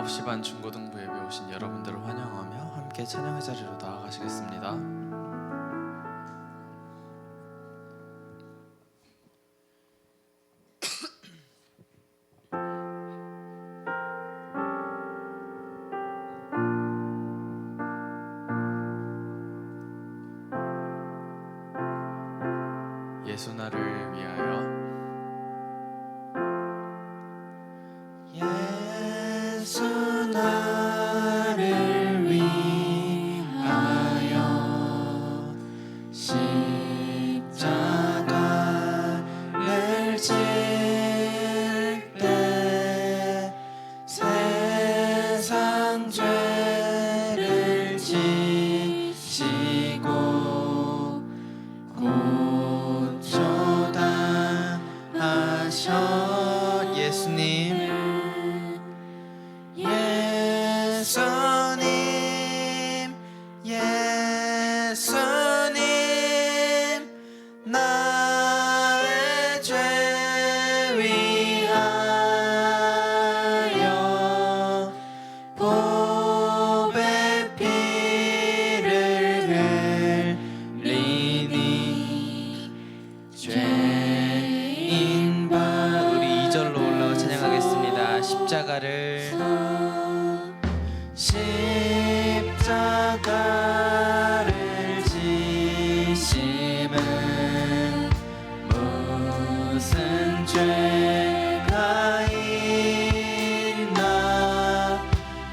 9시 반 중고등부 예배 오신 여러분들을 환영하며 함께 찬양의 자리로 나아가시겠습니다. 예수 나를 위하여 예수 나를 위하여 십자가를 질 때 세상 죄를 지시고 고초당하셔. 예수님 나의 죄 위하여 보배 피를 흘리니 죄인 바. 우리 2절로 올라가 찬양하겠습니다. 십자가를 지심은 무슨 죄가 있나.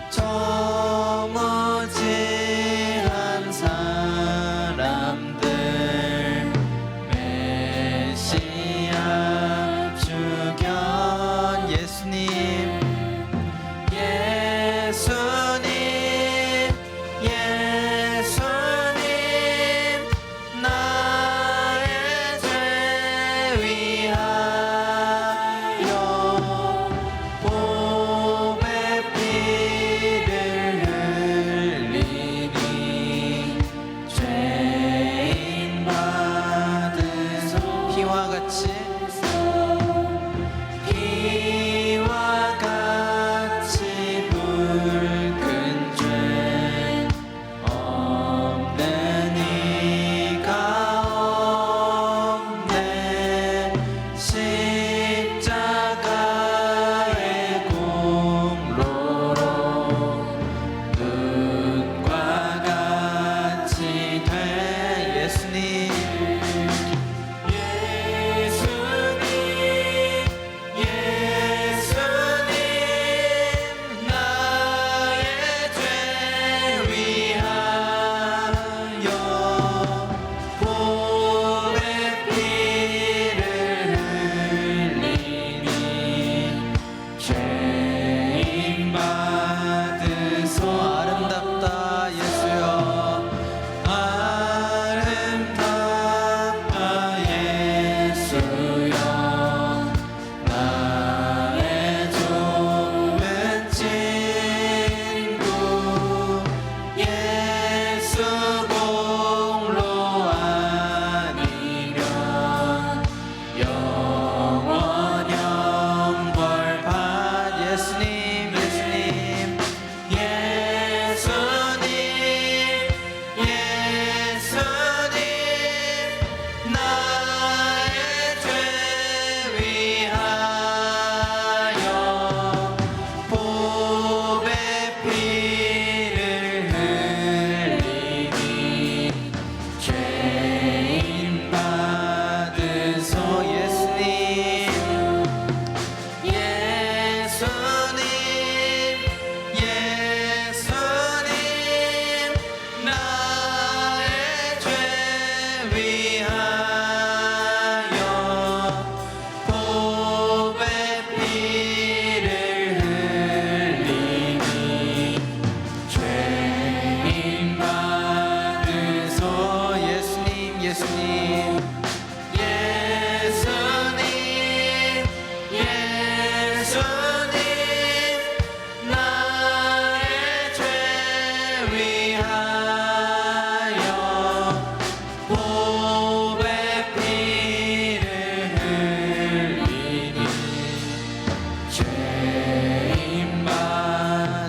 저무지한 사람들 메시아 주견. 예수님 나의 죄 위하여 보배 피를 흘리니 죄인 받으소. 피와 같이 붉은 죄 없는 이가 없네. 십자가의 공로로 눈과 같이 돼. 예수님 아름답다 예수여. 아름답다 예수여. 나의 좋은 친구 예수 공로 아니면 영원형 벌판. 예수님 나의 죄 위하여 보배 피를 흘리니 죄인 받으소. 나의 죄 위하여 보배 피를 흘리니 죄인 받으소. 예수님 나의 죄 위하여 보배 피를 흘리니 죄인 받으소.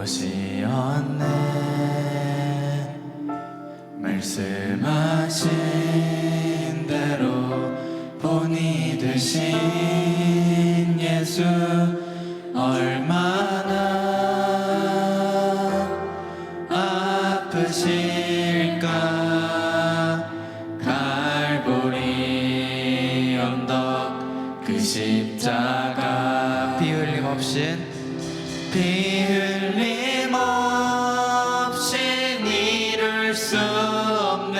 오시었네. 말씀하신 대로 본이 되신 예수 얼마나 아프실까. 갈보리 언덕 그 십자가 피 흘림 없인 이룰 수 없네.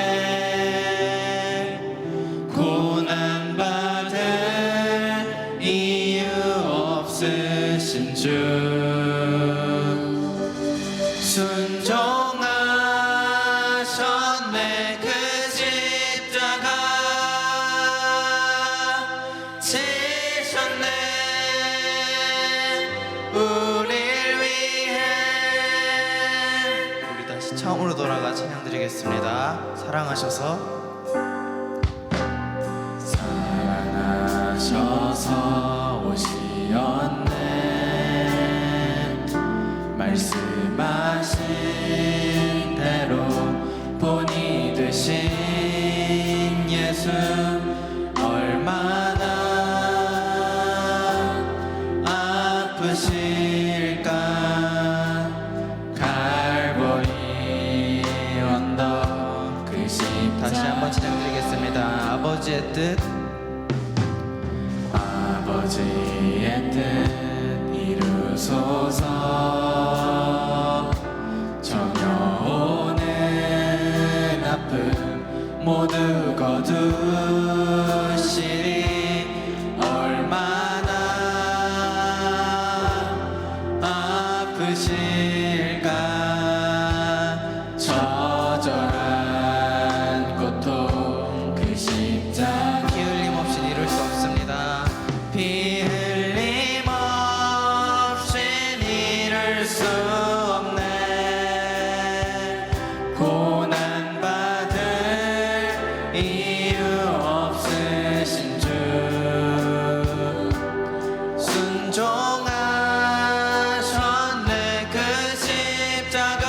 고난받을 이유 없으신 주 순종하셨네. 그 십자가 지셨네. 우릴 위해. 우리 다시 처음으로 돌아가 찬양 드리겠습니다. 사랑하셔서 사랑하셔서 오시었네. 말씀하신 대로 본이 되신 예수 얼마나 아프실까. 갈보리 언덕 그 십자가 다시 한번 찬양 드리겠습니다. 아버지의 뜻 아버지의 뜻 이루소서. 정여오는 아픔 모두 거두시리. 얼마나 아프실까. 처절한 고통 그 십자가 피 흘림 없인 이룰 수 없습니다. 피 흘림 없인 이룰 수 없네. 고난받을 이유 없으신 주 순종하셨네. 그 십자가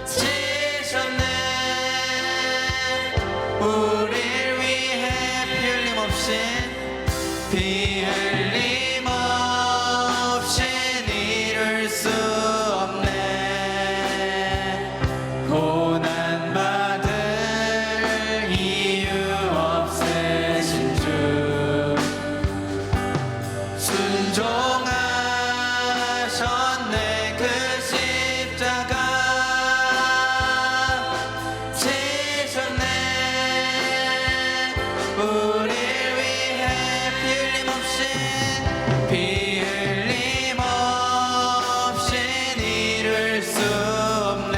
지셨네. 우릴 위해 피 흘림 없인 이룰 수 없네. 고난받을 이유 없으신 주 순종하셨네. 그 십자가 지셨네. 우릴 위해 피 흘림 없인 이룰 수 없네.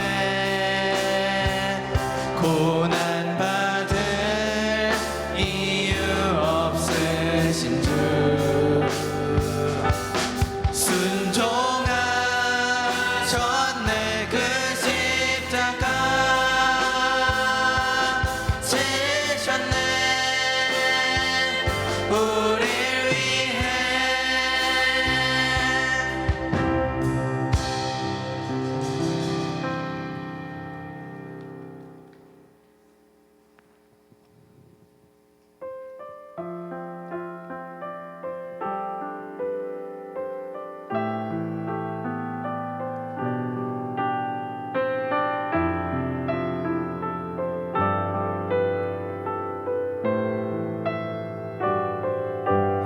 고난받을 이유 없으신 주 순종하셨네. 그 십자가 지셨네. 우릴 위해.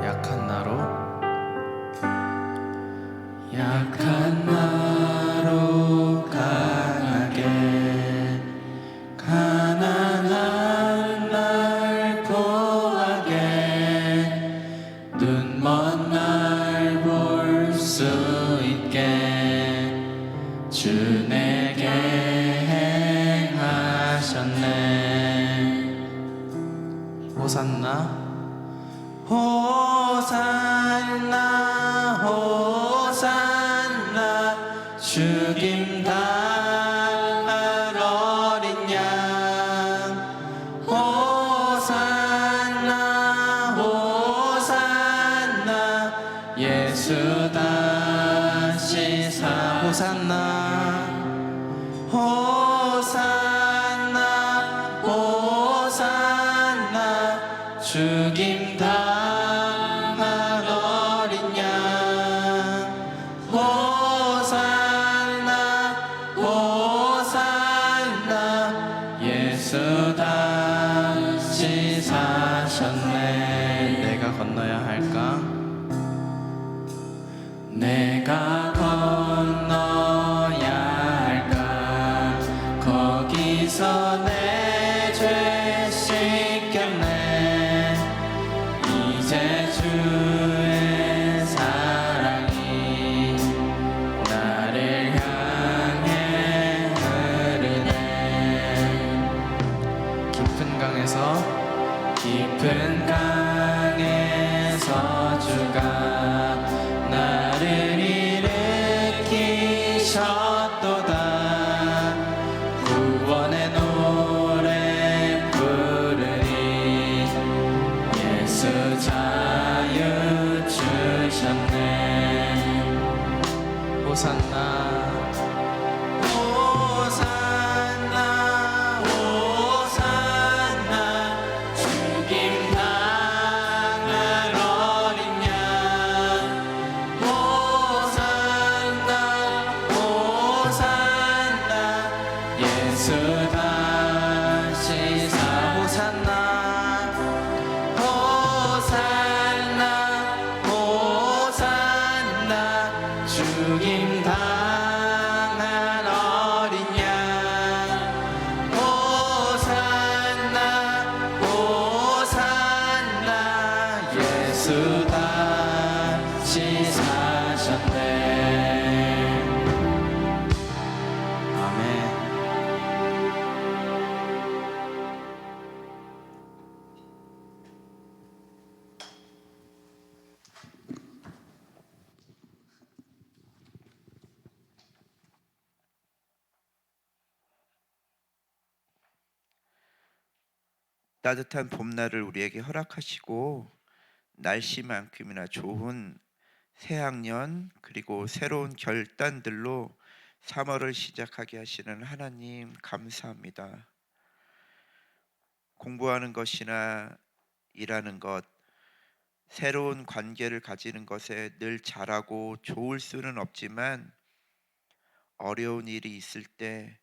약한 나로 약한 나로 강하게 가난한 날 보하게 눈먼 날 볼 수 있게 주 내게 행하셨네. 호산나 호산나 호산나 죽임 당할 어린 양. 호산나 호산나 예수 다시 죽임 당한 어린 양 호산나 호산나 예수 다시 사셨네. 내가 건너야 할까? 내가 건너야 할까? 거기서 내 죄 씻겼네. 이제 주의 사랑이 나를 향해 흐르네. 깊은 강에서 주가 나를 일으키셨도다. 구원의 노래 부르니 예수 자유 주셨네. 호산나 호산나 호산나 죽임 당한 어린 양 호산나 호산나 예수 다시 호산나 호산나 호산나 죽임 당한 어린 양 호산나 호산나 예수 다시 사셨네. 아멘. 따뜻한 봄날을 우리에게 허락하시고 날씨만큼이나 좋은 새학년 그리고 새로운 결단들로 3월을 시작하게 하시는 하나님 감사합니다. 공부하는 것이나 일하는 것, 새로운 관계를 가지는 것에 늘 잘하고 좋을 수는 없지만 어려운 일이 있을 때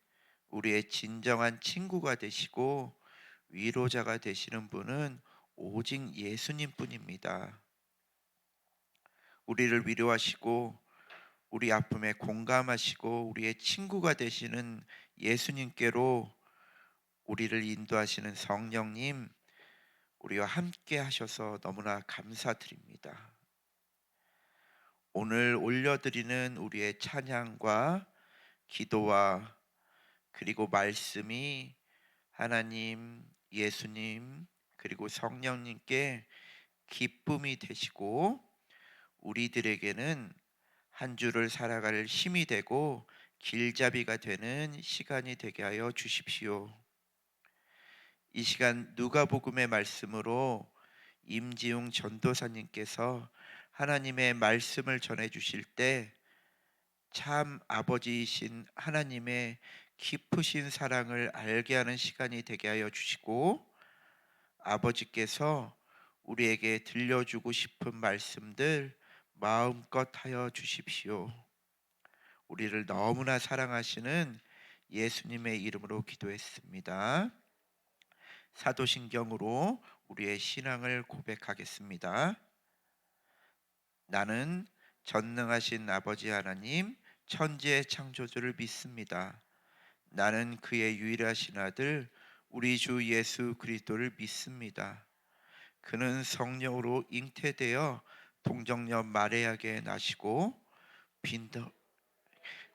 우리의 진정한 친구가 되시고 위로자가 되시는 분은 오직 예수님 뿐입니다. 우리를 위로하시고 우리 아픔에 공감하시고 우리의 친구가 되시는 예수님께로 우리를 인도하시는 성령님, 우리와 함께 하셔서 너무나 감사드립니다. 오늘 올려드리는 우리의 찬양과 기도와 그리고 말씀이 하나님, 예수님 그리고 성령님께 기쁨이 되시고 우리들에게는 한 주를 살아갈 힘이 되고 길잡이가 되는 시간이 되게 하여 주십시오. 이 시간 누가복음의 말씀으로 임지웅 전도사님께서 하나님의 말씀을 전해 주실 때 참 아버지이신 하나님의 깊으신 사랑을 알게 하는 시간이 되게 하여 주시고 아버지께서 우리에게 들려주고 싶은 말씀들 마음껏 하여 주십시오. 우리를 너무나 사랑하시는 예수님의 이름으로 기도했습니다. 사도신경으로 우리의 신앙을 고백하겠습니다. 나는 전능하신 아버지 하나님 천지의 창조주를 믿습니다. 나는 그의 유일하신 아들 우리 주 예수 그리스도를 믿습니다. 그는 성령으로 잉태되어 동정녀 마리아에게 나시고 빈도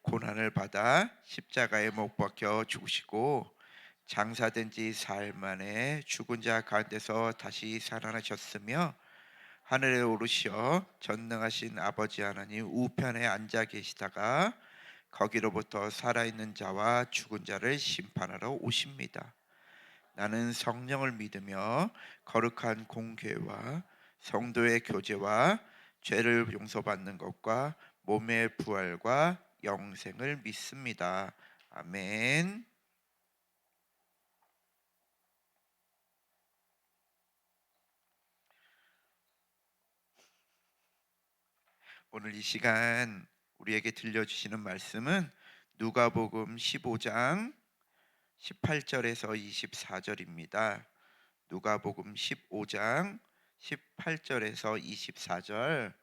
고난을 받아 십자가에 못 박혀 죽으시고 장사된 지 사흘 만에 죽은 자 가운데서 다시 살아나셨으며 하늘에 오르시어 전능하신 아버지 하나님 우편에 앉아 계시다가 거기로부터 살아있는 자와 죽은 자를 심판하러 오십니다. 나는 성령을 믿으며 거룩한 공교회와 성도의 교제와 죄를 용서받는 것과 몸의 부활과 영생을 믿습니다. 아멘. 오늘 이 시간 우리에게 들려주시는 말씀은 누가복음 15장 18절에서 24절입니다. 누가복음 15장 18절에서 24절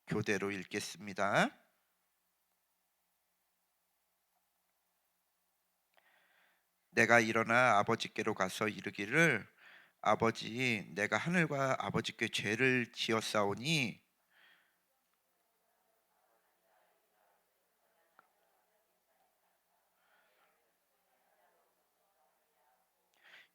교대로 읽겠습니다. 내가 일어나 아버지께로 가서 이르기를 아버지, 내가 하늘과 아버지께 죄를 지었사오니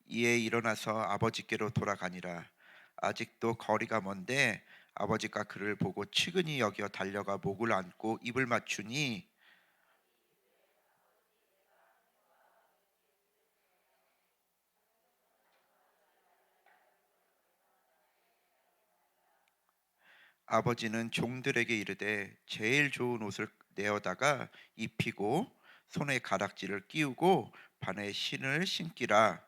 이에 일어나서 아버지께로 돌아가니라. 아직도 거리가 먼데 아버지가 그를 보고 측은히 여겨 달려가 목을 안고 입을 맞추니 아버지는 종들에게 이르되 제일 좋은 옷을 내어다가 입히고 손에 가락지를 끼우고 발에 신을 신기라.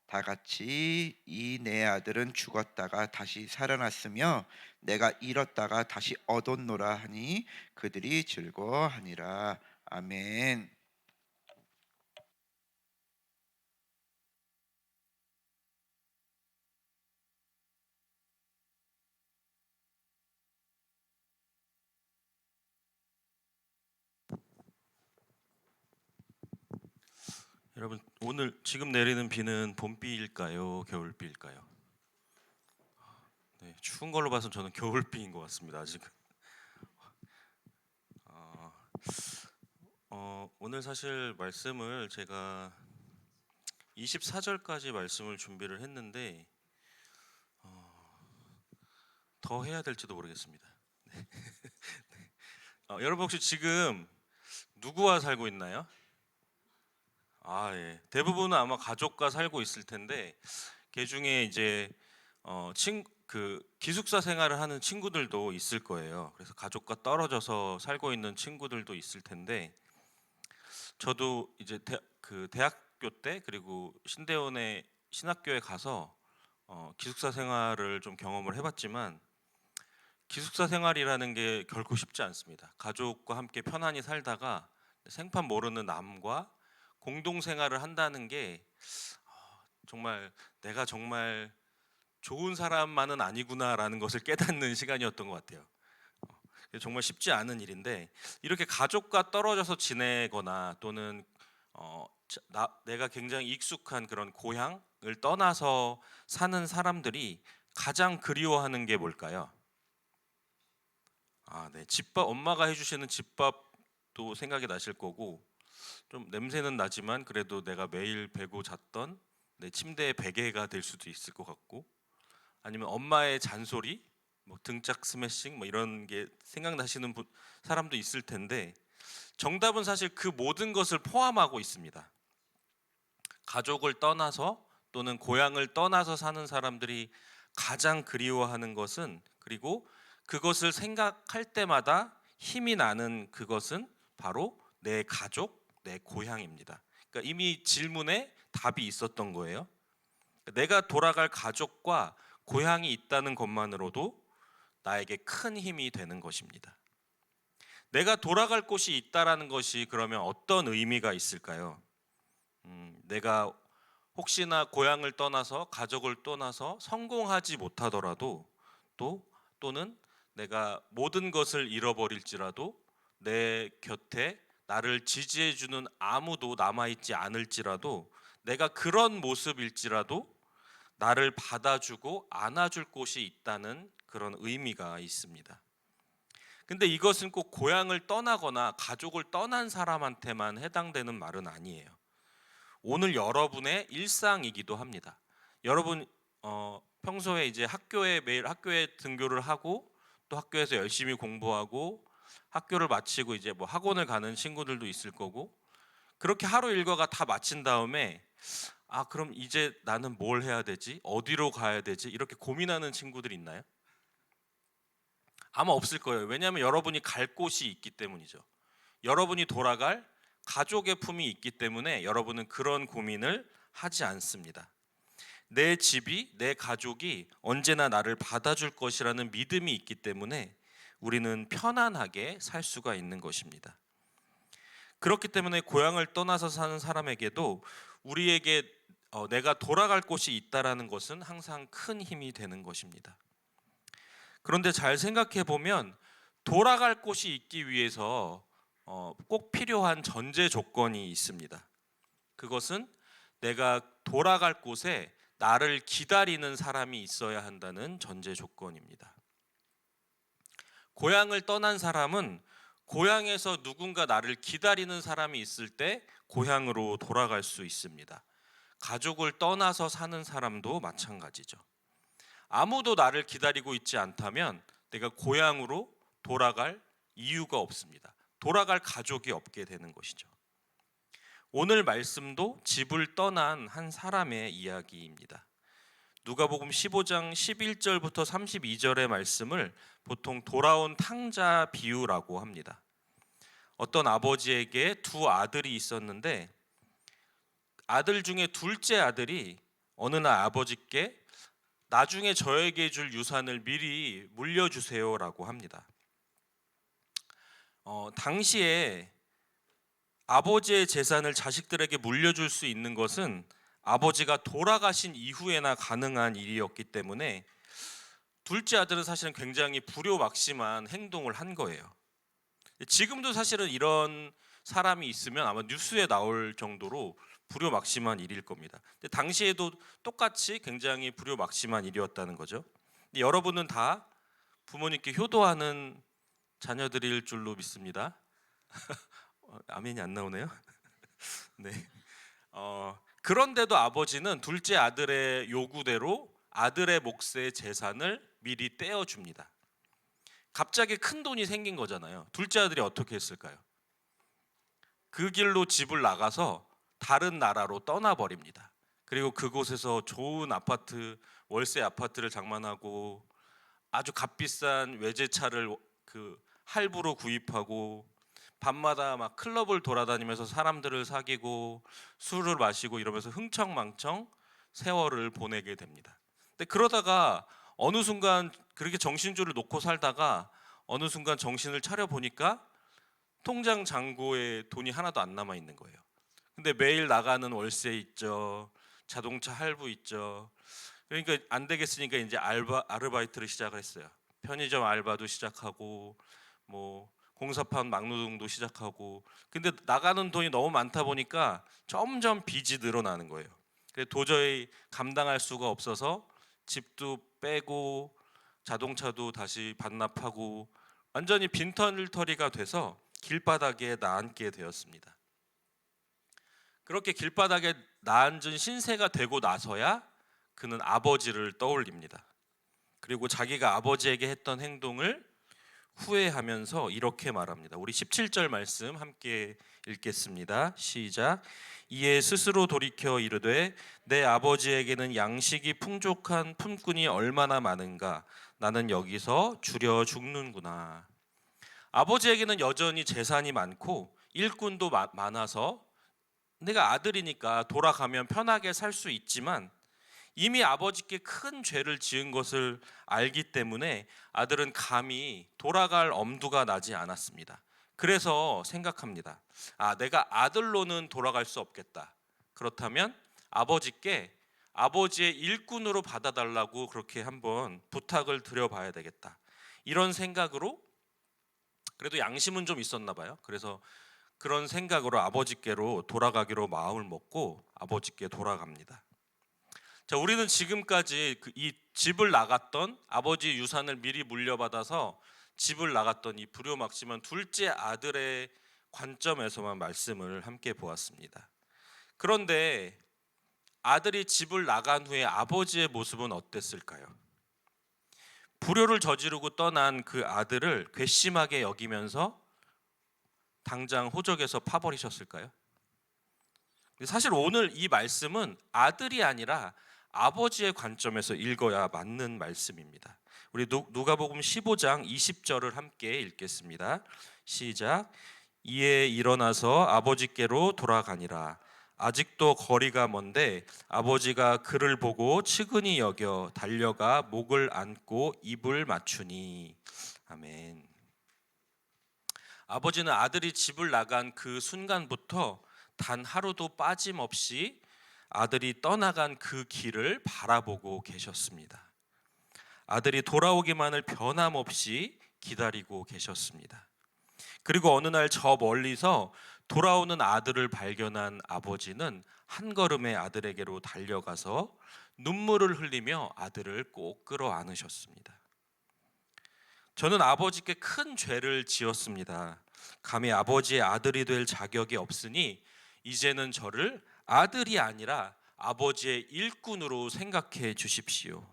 다 같이 이 내 아들은 죽었다가 다시 살아났으며 내가 잃었다가 다시 얻었노라 하니 그들이 즐거워하니라. 아멘. 여러분, 오늘 지금 내리는 비는 봄비일까요? 겨울비일까요? 네, 추운 걸로 봐서 저는 겨울비인 것 같습니다. 아직은. 오늘 사실 말씀을 제가 24절까지 말씀을 준비를 했는데 더 해야 될지도 모르겠습니다. 네. 여러분 혹시 지금 누구와 살고 있나요? 예. 대부분은 아마 가족과 살고 있을 텐데 그 중에 이제 기숙사 생활을 하는 친구들도 있을 거예요. 그래서 가족과 떨어져서 살고 있는 친구들도 있을 텐데 저도 이제 대학교 때 그리고 신대원의 신학교에 가서 기숙사 생활을 좀 경험을 해봤지만 기숙사 생활이라는 게 결코 쉽지 않습니다. 가족과 함께 편안히 살다가 생판 모르는 남과 공동 생활을 한다는 게 정말 내가 정말 좋은 사람만은 아니구나라는 것을 깨닫는 시간이었던 것 같아요. 정말 쉽지 않은 일인데 이렇게 가족과 떨어져서 지내거나 또는 내가 굉장히 익숙한 그런 고향을 떠나서 사는 사람들이 가장 그리워하는 게 뭘까요? 네, 집밥, 엄마가 해주시는 집밥도 생각이 나실 거고 좀 냄새는 나지만 그래도 내가 매일 베고 잤던 내 침대의 베개가 될 수도 있을 것 같고 아니면 엄마의 잔소리, 뭐 등짝 스매싱 뭐 이런 게 생각나시는 사람도 있을 텐데 정답은 사실 그 모든 것을 포함하고 있습니다. 가족을 떠나서 또는 고향을 떠나서 사는 사람들이 가장 그리워하는 것은 그리고 그것을 생각할 때마다 힘이 나는 그것은 바로 내 가족, 내 고향입니다. 그러니까 이미 질문에 답이 있었던 거예요. 내가 돌아갈 가족과 고향이 있다는 것만으로도 나에게 큰 힘이 되는 것입니다. 내가 돌아갈 곳이 있다라는 것이 그러면 어떤 의미가 있을까요? 내가 혹시나 고향을 떠나서 가족을 떠나서 성공하지 못하더라도 또는 내가 모든 것을 잃어버릴지라도 내 곁에 나를 지지해주는 아무도 남아있지 않을지라도 내가 그런 모습일지라도 나를 받아주고 안아줄 곳이 있다는 그런 의미가 있습니다. 근데 이것은 꼭 고향을 떠나거나 가족을 떠난 사람한테만 해당되는 말은 아니에요. 오늘 여러분의 일상이기도 합니다. 여러분 평소에 이제 매일 학교에 등교를 하고 또 학교에서 열심히 공부하고 학교를 마치고 이제 뭐 학원을 가는 친구들도 있을 거고 그렇게 하루 일과가 다 마친 다음에 그럼 이제 나는 뭘 해야 되지? 어디로 가야 되지? 이렇게 고민하는 친구들이 있나요? 아마 없을 거예요. 왜냐하면 여러분이 갈 곳이 있기 때문이죠. 여러분이 돌아갈 가족의 품이 있기 때문에 여러분은 그런 고민을 하지 않습니다. 내 집이, 내 가족이 언제나 나를 받아줄 것이라는 믿음이 있기 때문에 우리는 편안하게 살 수가 있는 것입니다. 그렇기 때문에 고향을 떠나서 사는 사람에게도 우리에게 내가 돌아갈 곳이 있다라는 것은 항상 큰 힘이 되는 것입니다. 그런데 잘 생각해 보면 돌아갈 곳이 있기 위해서 꼭 필요한 전제 조건이 있습니다. 그것은 내가 돌아갈 곳에 나를 기다리는 사람이 있어야 한다는 전제 조건입니다. 고향을 떠난 사람은 고향에서 누군가 나를 기다리는 사람이 있을 때 고향으로 돌아갈 수 있습니다. 가족을 떠나서 사는 사람도 마찬가지죠. 아무도 나를 기다리고 있지 않다면 내가 고향으로 돌아갈 이유가 없습니다. 돌아갈 가족이 없게 되는 것이죠. 오늘 말씀도 집을 떠난 한 사람의 이야기입니다. 누가복음 15장 11절부터 32절의 말씀을 보통 돌아온 탕자 비유라고 합니다. 어떤 아버지에게 두 아들이 있었는데 아들 중에 둘째 아들이 어느 날 아버지께 나중에 저에게 줄 유산을 미리 물려주세요라고 합니다. 당시에 아버지의 재산을 자식들에게 물려줄 수 있는 것은 아버지가 돌아가신 이후에나 가능한 일이었기 때문에 둘째 아들은 사실은 굉장히 불효막심한 행동을 한 거예요. 지금도 사실은 이런 사람이 있으면 아마 뉴스에 나올 정도로 불효막심한 일일 겁니다. 근데 당시에도 똑같이 굉장히 불효막심한 일이었다는 거죠. 근데 여러분은 다 부모님께 효도하는 자녀들일 줄로 믿습니다. 아멘이 안 나오네요. 네. 그런데도 아버지는 둘째 아들의 요구대로 아들의 몫의 재산을 미리 떼어줍니다. 갑자기 큰 돈이 생긴 거잖아요. 둘째 아들이 어떻게 했을까요? 그 길로 집을 나가서 다른 나라로 떠나버립니다. 그리고 그곳에서 좋은 아파트, 월세 아파트를 장만하고 아주 값비싼 외제차를 할부로 구입하고 밤마다 막 클럽을 돌아다니면서 사람들을 사귀고 술을 마시고 이러면서 흥청망청 세월을 보내게 됩니다. 근데 그러다가 어느 순간 그렇게 정신줄을 놓고 살다가 어느 순간 정신을 차려 보니까 통장 잔고에 돈이 하나도 안 남아 있는 거예요. 근데 매일 나가는 월세 있죠, 자동차 할부 있죠. 그러니까 안 되겠으니까 이제 아르바이트를 시작을 했어요. 편의점 알바도 시작하고 뭐 공사판 막노동도 시작하고. 근데 나가는 돈이 너무 많다 보니까 점점 빚이 늘어나는 거예요. 그래서 도저히 감당할 수가 없어서 집도 빼고 자동차도 다시 반납하고 완전히 빈털터리가 돼서 길바닥에 나앉게 되었습니다. 그렇게 길바닥에 나앉은 신세가 되고 나서야 그는 아버지를 떠올립니다. 그리고 자기가 아버지에게 했던 행동을 후회하면서 이렇게 말합니다. 우리 17절 말씀 함께 읽겠습니다. 시작. 이에 스스로 돌이켜 이르되 내 아버지에게는 양식이 풍족한 품꾼이 얼마나 많은가. 나는 여기서 줄여 죽는구나. 아버지에게는 여전히 재산이 많고 일꾼도 많아서 내가 아들이니까 돌아가면 편하게 살 수 있지만 이미 아버지께 큰 죄를 지은 것을 알기 때문에 아들은 감히 돌아갈 엄두가 나지 않았습니다. 그래서 생각합니다. 내가 아들로는 돌아갈 수 없겠다. 그렇다면 아버지께 아버지의 일꾼으로 받아달라고 그렇게 한번 부탁을 드려봐야 되겠다. 이런 생각으로, 그래도 양심은 좀 있었나 봐요. 그래서 그런 생각으로 아버지께로 돌아가기로 마음을 먹고 아버지께 돌아갑니다. 자, 우리는 지금까지 이 집을 나갔던, 아버지 유산을 미리 물려받아서 집을 나갔던 이 불효막심한 둘째 아들의 관점에서만 말씀을 함께 보았습니다. 그런데 아들이 집을 나간 후에 아버지의 모습은 어땠을까요? 불효를 저지르고 떠난 그 아들을 괘씸하게 여기면서 당장 호적에서 파버리셨을까요? 사실 오늘 이 말씀은 아들이 아니라 아버지의 관점에서 읽어야 맞는 말씀입니다. 우리 누가복음 15장 20절을 함께 읽겠습니다. 시작. 이에 일어나서 아버지께로 돌아가니라. 아직도 거리가 먼데 아버지가 그를 보고 측은히 여겨 달려가 목을 안고 입을 맞추니. 아멘. 아버지는 아들이 집을 나간 그 순간부터 단 하루도 빠짐없이 아들이 떠나간 그 길을 바라보고 계셨습니다. 아들이 돌아오기만을 변함없이 기다리고 계셨습니다. 그리고 어느 날 저 멀리서 돌아오는 아들을 발견한 아버지는 한 걸음에 아들에게로 달려가서 눈물을 흘리며 아들을 꼭 끌어안으셨습니다. 저는 아버지께 큰 죄를 지었습니다. 감히 아버지의 아들이 될 자격이 없으니 이제는 저를 아들이 아니라 아버지의 일꾼으로 생각해 주십시오.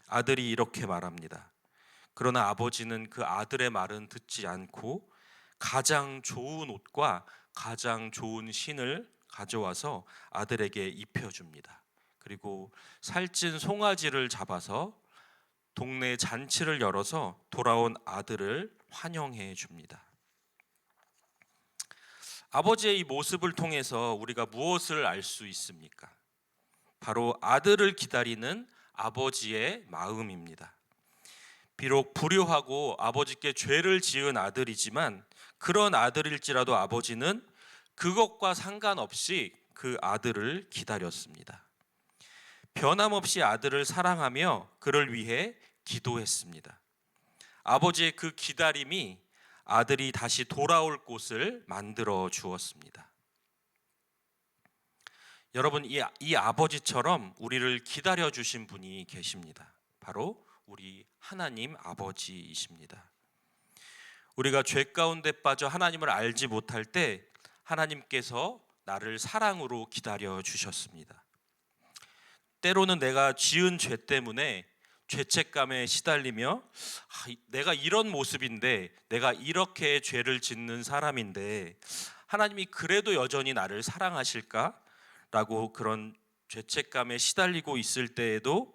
아들이 이렇게 말합니다. 그러나 아버지는 그 아들의 말은 듣지 않고 가장 좋은 옷과 가장 좋은 신을 가져와서 아들에게 입혀줍니다. 그리고 살찐 송아지를 잡아서 동네 잔치를 열어서 돌아온 아들을 환영해 줍니다. 아버지의 이 모습을 통해서 우리가 무엇을 알 수 있습니까? 바로 아들을 기다리는 아버지의 마음입니다. 비록 불효하고 아버지께 죄를 지은 아들이지만 그런 아들일지라도 아버지는 그것과 상관없이 그 아들을 기다렸습니다. 변함없이 아들을 사랑하며 그를 위해 기도했습니다. 아버지의 그 기다림이 아들이 다시 돌아올 곳을 만들어 주었습니다. 여러분, 이 아버지처럼 우리를 기다려 주신 분이 계십니다. 바로 우리 하나님 아버지이십니다. 우리가 죄 가운데 빠져 하나님을 알지 못할 때 하나님께서 나를 사랑으로 기다려 주셨습니다. 때로는 내가 지은 죄 때문에 죄책감에 시달리며 내가 이런 모습인데, 내가 이렇게 죄를 짓는 사람인데 하나님이 그래도 여전히 나를 사랑하실까? 라고 그런 죄책감에 시달리고 있을 때에도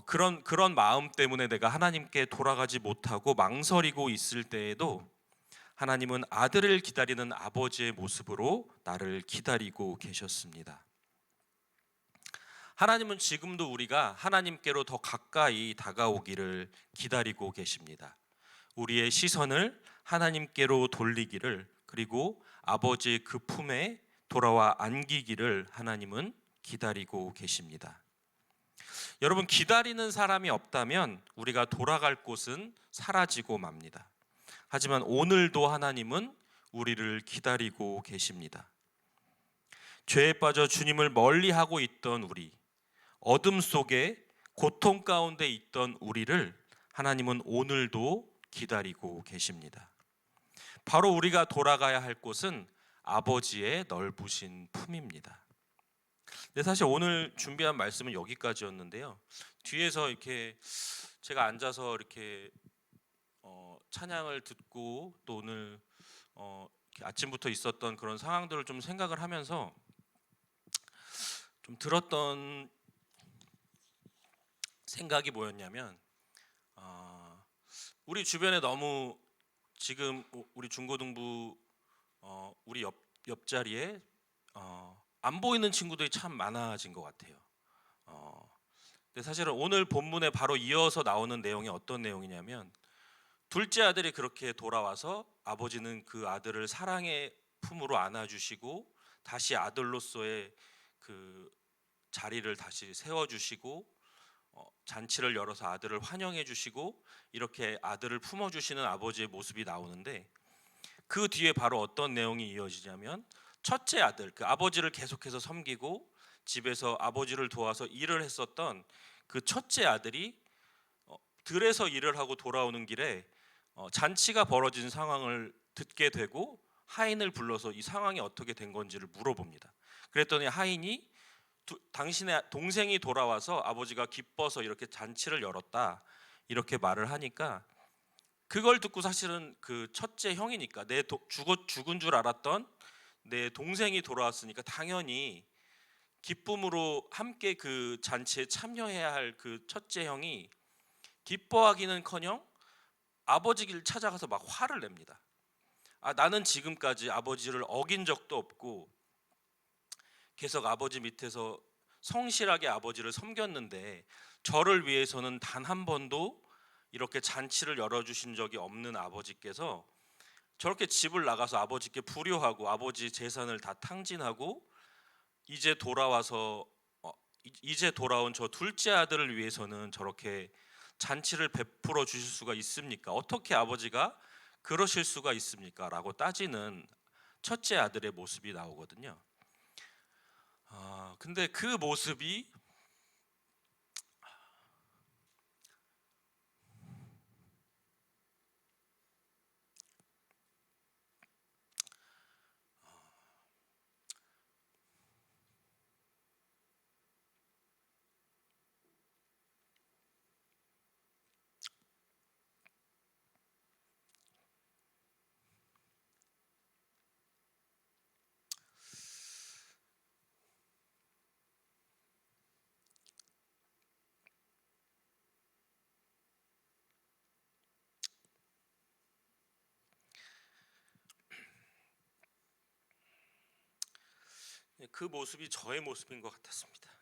그런 마음 때문에 내가 하나님께 돌아가지 못하고 망설이고 있을 때에도 하나님은 아들을 기다리는 아버지의 모습으로 나를 기다리고 계셨습니다. 하나님은 지금도 우리가 하나님께로 더 가까이 다가오기를 기다리고 계십니다. 우리의 시선을 하나님께로 돌리기를, 그리고 아버지의 그 품에 돌아와 안기기를 하나님은 기다리고 계십니다. 여러분, 기다리는 사람이 없다면 우리가 돌아갈 곳은 사라지고 맙니다. 하지만 오늘도 하나님은 우리를 기다리고 계십니다. 죄에 빠져 주님을 멀리하고 있던 우리, 어둠 속에 고통 가운데 있던 우리를 하나님은 오늘도 기다리고 계십니다. 바로 우리가 돌아가야 할 곳은 아버지의 넓으신 품입니다. 근데 사실 오늘 준비한 말씀은 여기까지였는데요. 뒤에서 이렇게 제가 앉아서 이렇게 찬양을 듣고 또 오늘 아침부터 있었던 그런 상황들을 좀 생각을 하면서 좀 들었던 생각이 뭐였냐면, 우리 주변에 너무 지금 우리 중고등부 우리 옆자리에 안 보이는 친구들이 참 많아진 것 같아요. 근데 사실은 오늘 본문에 바로 이어서 나오는 내용이 어떤 내용이냐면, 둘째 아들이 그렇게 돌아와서 아버지는 그 아들을 사랑의 품으로 안아주시고 다시 아들로서의 그 자리를 다시 세워주시고 잔치를 열어서 아들을 환영해 주시고 이렇게 아들을 품어주시는 아버지의 모습이 나오는데, 그 뒤에 바로 어떤 내용이 이어지냐면, 첫째 아들, 그 아버지를 계속해서 섬기고 집에서 아버지를 도와서 일을 했었던 그 첫째 아들이 들에서 일을 하고 돌아오는 길에 잔치가 벌어진 상황을 듣게 되고 하인을 불러서 이 상황이 어떻게 된 건지를 물어봅니다. 그랬더니 하인이 당신의 동생이 돌아와서 아버지가 기뻐서 이렇게 잔치를 열었다, 이렇게 말을 하니까, 그걸 듣고 사실은 그 첫째 형이니까 죽은 줄 알았던 내 동생이 돌아왔으니까 당연히 기쁨으로 함께 그 잔치에 참여해야 할 그 첫째 형이 기뻐하기는커녕 아버지를 찾아가서 막 화를 냅니다. 나는 지금까지 아버지를 어긴 적도 없고 계속 아버지 밑에서 성실하게 아버지를 섬겼는데 저를 위해서는 단 한 번도 이렇게 잔치를 열어주신 적이 없는 아버지께서 저렇게 집을 나가서 아버지께 불효하고 아버지 재산을 다 탕진하고 이제 돌아와서 이제 돌아온 저 둘째 아들을 위해서는 저렇게 잔치를 베풀어 주실 수가 있습니까? 어떻게 아버지가 그러실 수가 있습니까? 라고 따지는 첫째 아들의 모습이 나오거든요. 근데 그 모습이 그 모습이 저의 모습인 것 같았습니다.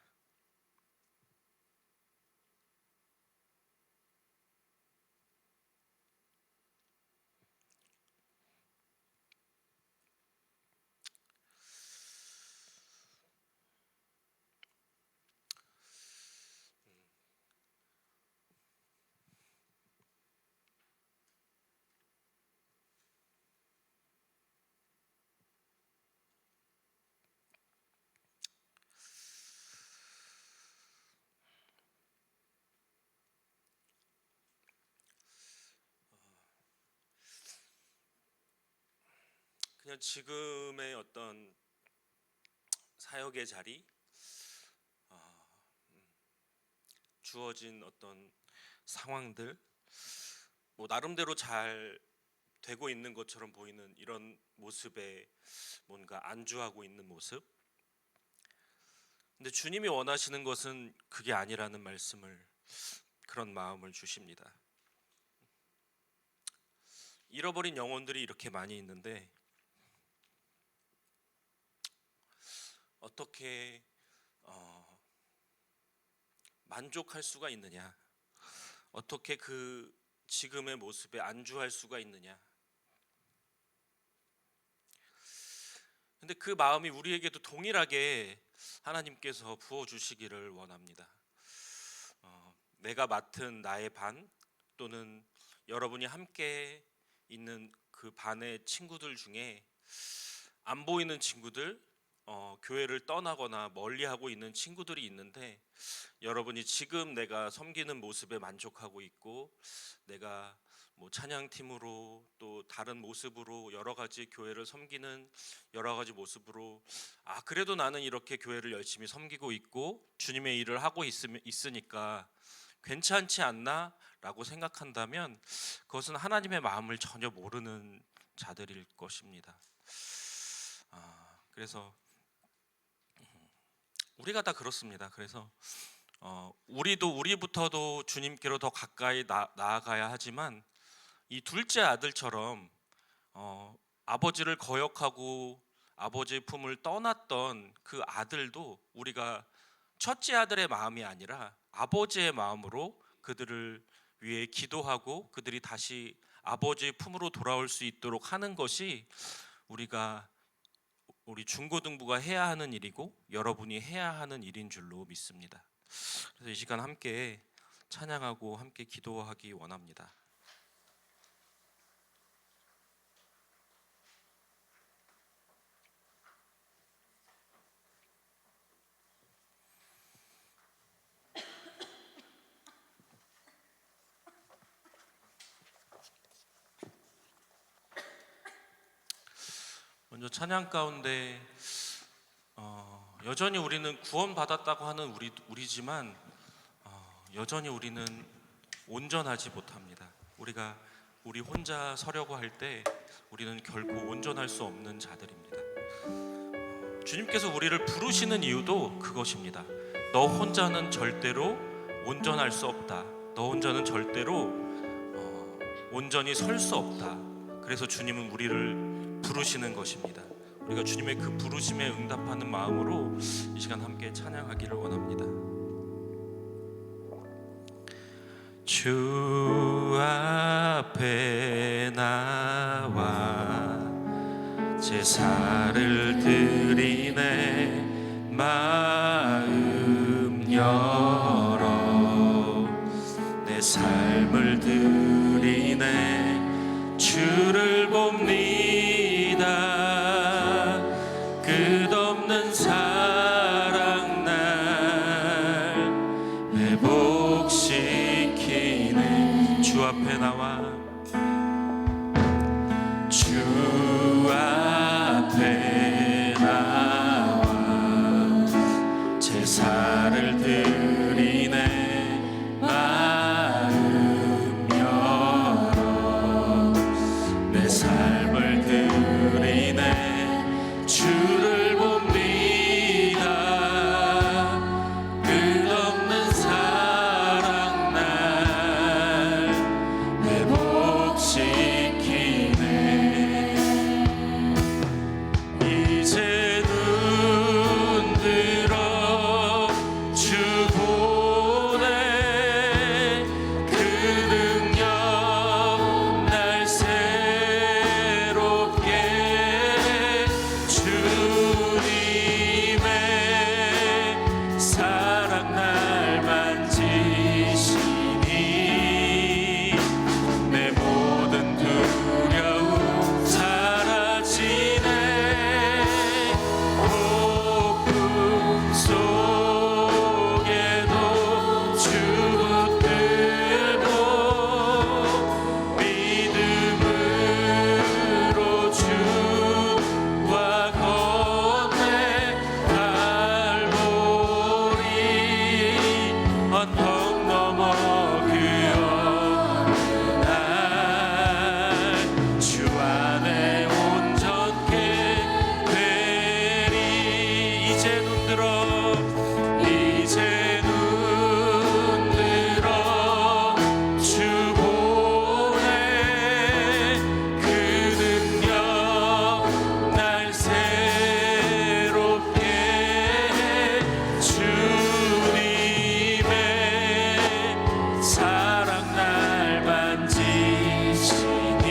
그냥 지금의 어떤 사역의 자리, 주어진 어떤 상황들, 뭐 나름대로 잘 되고 있는 것처럼 보이는 이런 모습에 뭔가 안주하고 있는 모습. 근데 주님이 원하시는 것은 그게 아니라는 말씀을, 그런 마음을 주십니다. 잃어버린 영혼들이 이렇게 많이 있는데 어떻게 만족할 수가 있느냐? 어떻게 그 지금의 모습에 안주할 수가 있느냐? 근데 그 마음이 우리에게도 동일하게 하나님께서 부어 주시기를 원합니다. 내가 맡은 나의 반, 또는 여러분이 함께 있는 그 반의 친구들 중에 안 보이는 친구들, 교회를 떠나거나 멀리하고 있는 친구들이 있는데, 여러분이 지금 내가 섬기는 모습에 만족하고 있고, 내가 뭐 찬양팀으로 또 다른 모습으로 여러 가지 교회를 섬기는 여러 가지 모습으로, 그래도 나는 이렇게 교회를 열심히 섬기고 있고 주님의 일을 하고 있으니까 괜찮지 않나? 라고 생각한다면 그것은 하나님의 마음을 전혀 모르는 자들일 것입니다. 그래서 우리가 다 그렇습니다. 그래서 우리부터도 주님께로 더 가까이 나아가야 하지만, 이 둘째 아들처럼 아버지를 거역하고 아버지의 품을 떠났던 그 아들도 우리가 첫째 아들의 마음이 아니라 아버지의 마음으로 그들을 위해 기도하고 그들이 다시 아버지의 품으로 돌아올 수 있도록 하는 것이 우리 중고등부가 해야 하는 일이고 여러분이 해야 하는 일인 줄로 믿습니다. 그래서 이 시간 함께 찬양하고 함께 기도하기 원합니다. 먼저 찬양 가운데 여전히 우리는 구원받았다고 하는 우리지만 여전히 우리는 온전하지 못합니다. 우리 혼자 서려고 할 때 우리는 결코 온전할 수 없는 자들입니다. 주님께서 우리를 부르시는 이유도 그것입니다. 너 혼자는 절대로 온전할 수 없다. 너 혼자는 절대로 온전히 설 수 없다. 그래서 주님은 우리를 부르시는 것입니다. 우리가 주님의 그 부르심에 응답하는 마음으로 이 시간 함께 찬양하기를 원합니다. 주 앞에 나와 제사를 드리네 마음 열어 내 삶을 드리네 주를 봅니다 끝없는 사랑 날 회복시키네 주 앞에 나와 주 앞에 나와 제사를 드리네 마음 열어 내 삶을 드리네 주를 봅니다 끝없는 사랑 날 회복시키네 이제 눈 들어 주 보네 그 능력 날 새롭게 주님의 사랑 날 만지시니 내 모든 두려움 사라지네 폭풍 속에도 주 붙들고 믿음으로 주와 건네 갈보리 언덕 넘어 그 어느 날 주 안에 온전케 되리 이제 눈 들어 주 보네 그 능력 날 새롭게 주님의 사랑 날 만지시니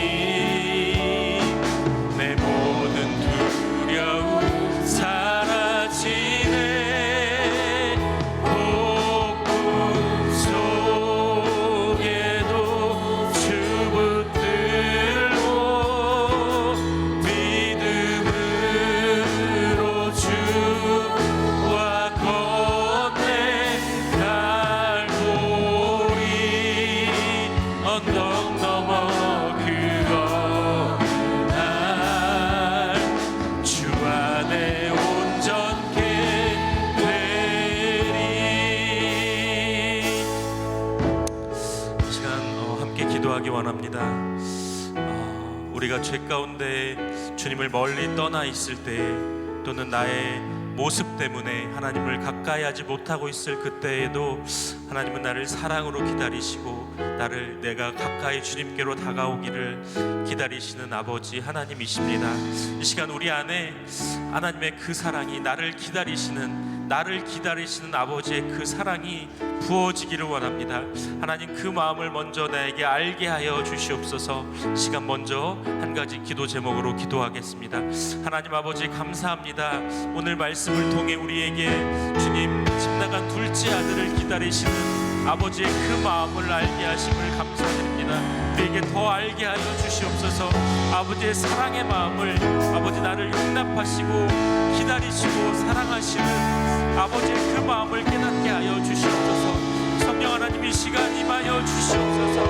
내 모든 두려움 사라지네 폭풍 속에도 주 붙들고 믿음으로 주와 건네 갈보리 언덕 넘어 그 어느 날 주 안에 온전케 되리 이 시간 함께 기도하기 원합니다. 우리가 죄 가운데 주님을 멀리 떠나 있을 때 또는 나의 모습 때문에 하나님을 가까이 하지 못하고 있을 그때에도 하나님은 나를 사랑으로 기다리시고 나를 내가 가까이 주님께로 다가오기를 기다리시는 아버지 하나님이십니다. 이 시간 우리 안에 하나님의 그 사랑이 나를 기다리시는 아버지의 그 사랑이 부어지기를 원합니다. 하나님 그 마음을 먼저 나에게 알게 하여 주시옵소서. 시간 먼저 한 가지 기도 제목으로 기도하겠습니다. 하나님 아버지 감사합니다. 오늘 말씀을 통해 우리에게 주님 집 나간 둘째 아들을 기다리시는 아버지의 그 마음을 알게 하심을 감사드립니다. 우리에게 더 알게 하여 주시옵소서. 아버지의 사랑의 마음을 아버지 나를 용납하시고 기다리시고 사랑하시는 아버지의 그 마음을 깨닫게 하여 주시옵소서. 성령 하나님 이 시간 임하여 주시옵소서.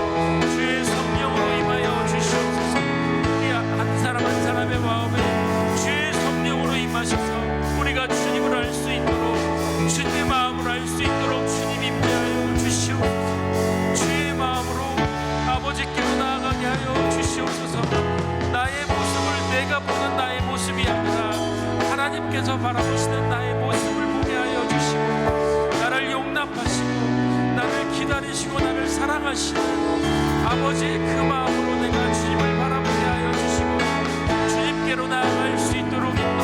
주의 성령으로 임하여 주시옵소서. 우리 한 사람 한 사람의 마음에 주의 성령으로 임하셔서 우리가 주님을 알 수 있도록 주님의 마음을 알 수 있도록 주님 임하여 주시옵소서. 주의 마음으로 아버지께로 나아가게 하여 주시옵소서. 나의 모습을 내가 보는 나의 모습이 아니라 하나님께서 바라보시는 나의 모습을 보게 하여 주시고 나를 용납하시고 나를 기다리시고 나를 사랑하시는 아버지의 그 마음으로 내가 주님을 바라보게 하여 주시고 주님께로 나아갈 수 있도록 인도하여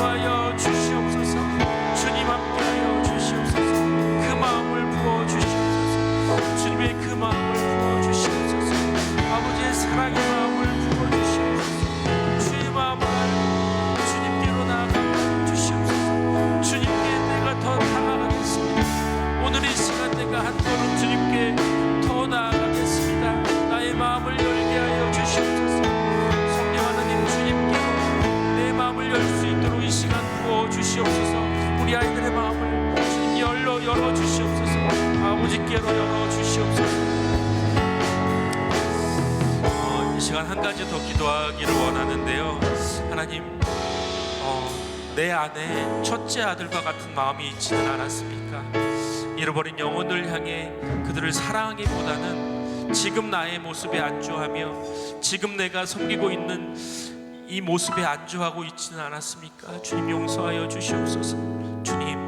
이 시간 부어 주시옵소서. 우리 아이들의 마음을 주님 열어 주시옵소서. 아버지께로 열어 주시옵소서. 이 시간 한 가지 더 기도하기를 원하는데요. 하나님, 내 안에 첫째 아들과 같은 마음이 있지는 않았습니까? 잃어버린 영혼을 향해 그들을 사랑하기보다는 지금 나의 모습에 안주하며 지금 내가 섬기고 있는 이 모습에 안주하고 있지는 않았습니까? 주님, 용서하여 주시옵소서. 주님,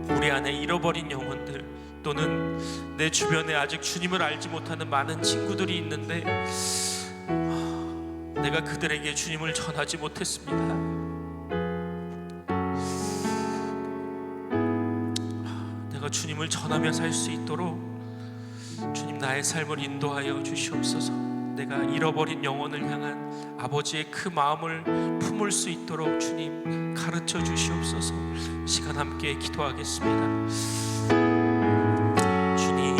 우리 안에 잃어버린 영혼들 또는 내 주변에 아직 주님을 알지 못하는 많은 친구들이 있는데 내가 그들에게 주님을 전하지 못했습니다. 내가 주님을 전하며 살 수 있도록 주님, 나의 삶을 인도하여 주시옵소서. 내가 잃어버린 영혼을 향한 아버지의 그 마음을 품을 수 있도록 주님, 가르쳐 주시옵소서. 시간 함께 기도하겠습니다. 주님,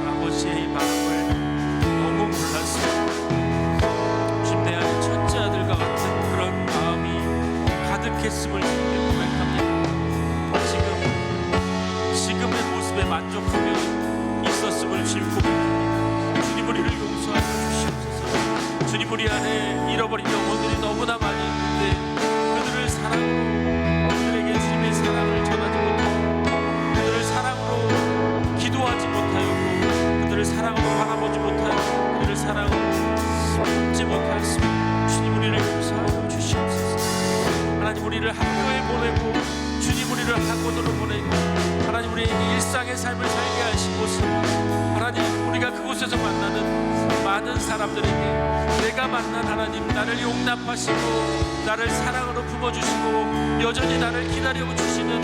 아버지의 마음을 너무 몰랐어요. 주님, 내 안에 첫째 아들과 같은 그런 마음이 가득했음을 주님께 고백합니다. 지금의 모습에 만족하며 있었음을 주님 고백합니다. 주님, 우리를 용서하여 주시옵소서. 주님, 우리 안에 잃어버린 영혼들이 너무나 많이 있는데 그들을 사랑으로, 그들에게 주님의 사랑을 전하지 못하고 그들을 사랑으로 기도하지 못하였고 그들을 사랑으로 바라보지 못하였고 그들을 사랑으로 품지 못하였습니다. 주님, 우리를 용서하여 주시옵소서. 하나님, 우리를 학교에 보내고 주님, 우리를 학원으로 보내고 하나님, 우리에게 일상의 삶을 살게 하신 곳은 하나님, 우리가 그곳에서 만나는 많은 사람들에게 내가 만난 하나님, 나를 용납하시고 나를 사랑으로 품어주시고 여전히 나를 기다려 주시는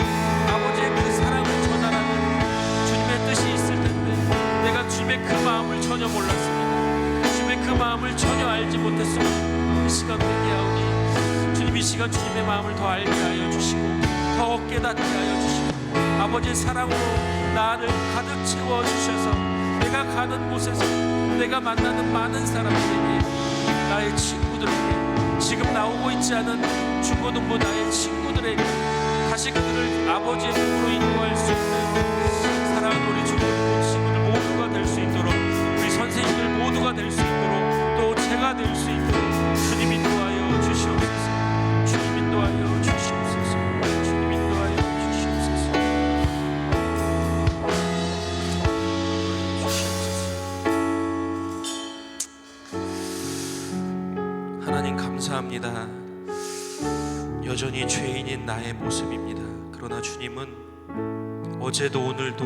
아버지의 그 사랑을 전하라는 주님의 뜻이 있을 텐데 내가 주님의 그 마음을 전혀 몰랐습니다. 주님의 그 마음을 전혀 알지 못했습니다. 이 시간 회개하오니 주님, 이 시간 주님의 마음을 더 알게 하여 주시고 더 깨닫게 하여 주시고 아버지의 사랑으로 나를 가득 채워 주셔서 내가 가는 곳에서 내가 만나는 많은 사람들에게, 나의 친구들에게, 지금 나오고 있지 않은 중고등부 나의 친구들에게 다시 그들을 아버지의 품으로 인도할 수 있는 사랑하는 우리 중고등부 친구들 모두가 될 수 있도록, 우리 선생님들 모두가 될 수 있도록, 또 제가 될 수 있도록 주님 인도하여 주시옵소서. 주님 인도하여 주시옵소서. 주님 인도하여 주시옵소서. 하나님, 감사합니다. 여전히 죄인인 나의 모습입니다. 그러나 주님은 어제도 오늘도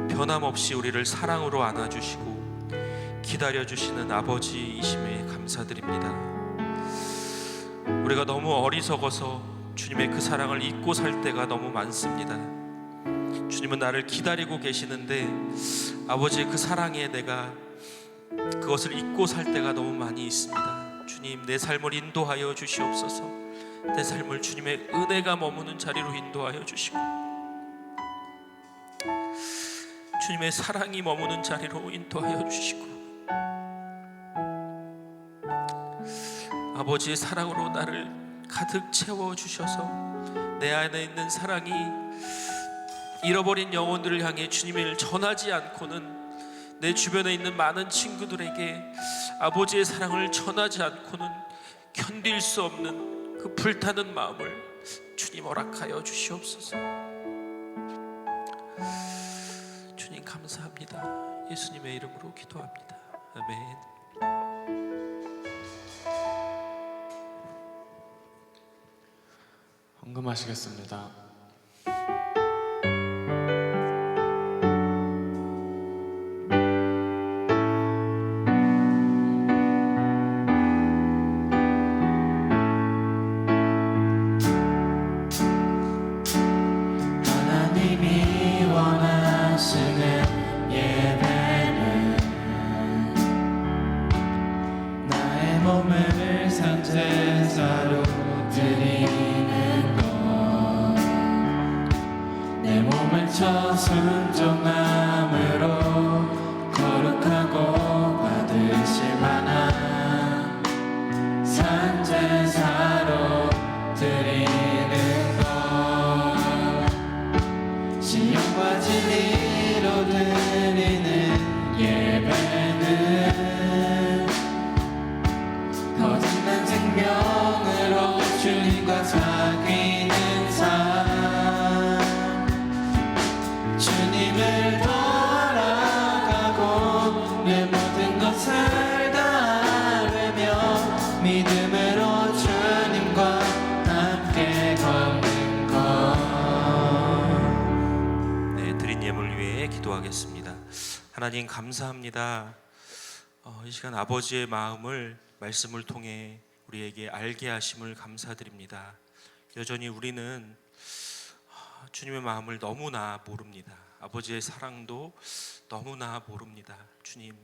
변함없이 우리를 사랑으로 안아주시고 기다려주시는 아버지이심에 감사드립니다. 우리가 너무 어리석어서 주님의 그 사랑을 잊고 살 때가 너무 많습니다. 주님은 나를 기다리고 계시는데 아버지의 그 사랑에 내가 그것을 잊고 살 때가 너무 많이 있습니다. 주님, 내 삶을 인도하여 주시옵소서. 내 삶을 주님의 은혜가 머무는 자리로 인도하여 주시고 주님의 사랑이 머무는 자리로 인도하여 주시고 아버지의 사랑으로 나를 가득 채워 주셔서 내 안에 있는 사랑이 잃어버린 영혼들을 향해 주님을 전하지 않고는, 내 주변에 있는 많은 친구들에게 아버지의 사랑을 전하지 않고는 견딜 수 없는 그 불타는 마음을 주님 허락하여 주시옵소서. 주님, 감사합니다. 예수님의 이름으로 기도합니다. 아멘. 헌금하시겠습니다. 하나님이 원하시는 예배는 나의 몸을 산제사로 드리는 것, 내 몸을 쳐 순종함으로 거룩하고 받으실 만한 산제사로 주님과 사귀는 삶 주님을 따라가고 내 모든 것을 다하며 믿음으로 주님과 함께 걷는 것. 네, 드린 예물 위해 기도하겠습니다. 하나님 감사합니다. 이 시간 아버지의 마음을 말씀을 통해 우리에게 알게 하심을 감사드립니다. 여전히 우리는 주님의 마음을 너무나 모릅니다. 아버지의 사랑도 너무나 모릅니다. 주님,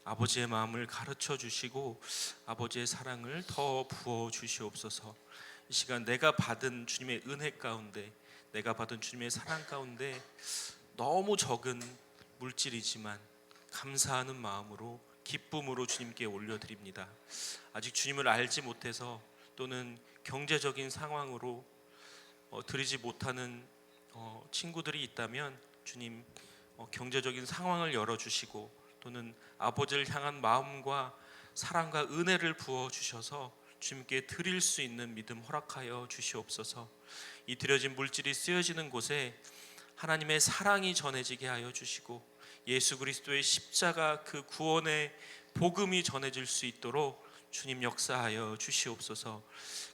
아버지의 마음을 가르쳐 주시고 아버지의 사랑을 더 부어 주시옵소서. 이 시간 내가 받은 주님의 은혜 가운데, 내가 받은 주님의 사랑 가운데 너무 적은 물질이지만 감사하는 마음으로 기쁨으로 주님께 올려드립니다. 아직 주님을 알지 못해서 또는 경제적인 상황으로 드리지 못하는 친구들이 있다면 주님 경제적인 상황을 열어주시고 또는 아버지를 향한 마음과 사랑과 은혜를 부어주셔서 주님께 드릴 수 있는 믿음 허락하여 주시옵소서. 이 드려진 물질이 쓰여지는 곳에 하나님의 사랑이 전해지게 하여 주시고 예수 그리스도의 십자가 그 구원의 복음이 전해질 수 있도록 주님 역사하여 주시옵소서.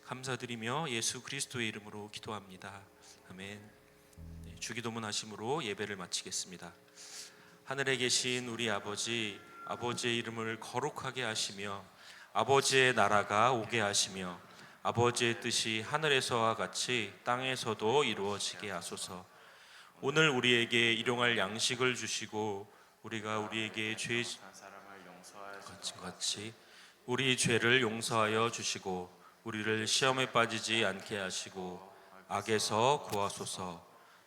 감사드리며 예수 그리스도의 이름으로 기도합니다. 아멘. 네, 주기도문 하심으로 예배를 마치겠습니다. 하늘에 계신 우리 아버지, 아버지의 이름을 거룩하게 하시며 아버지의 나라가 오게 하시며 아버지의 뜻이 하늘에서와 같이 땅에서도 이루어지게 하소서. 오늘 우리에게 일용할 양식을 주시고 우리가 우리에게 죄 같이 우리 죄를 용서하여 주시고 우리를 시험에 빠지지 않게 하시고 악에서 구하소서.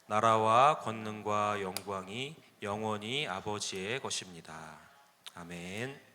나라와 권능과 영광이 영원히 아버지의 것입니다. 아멘.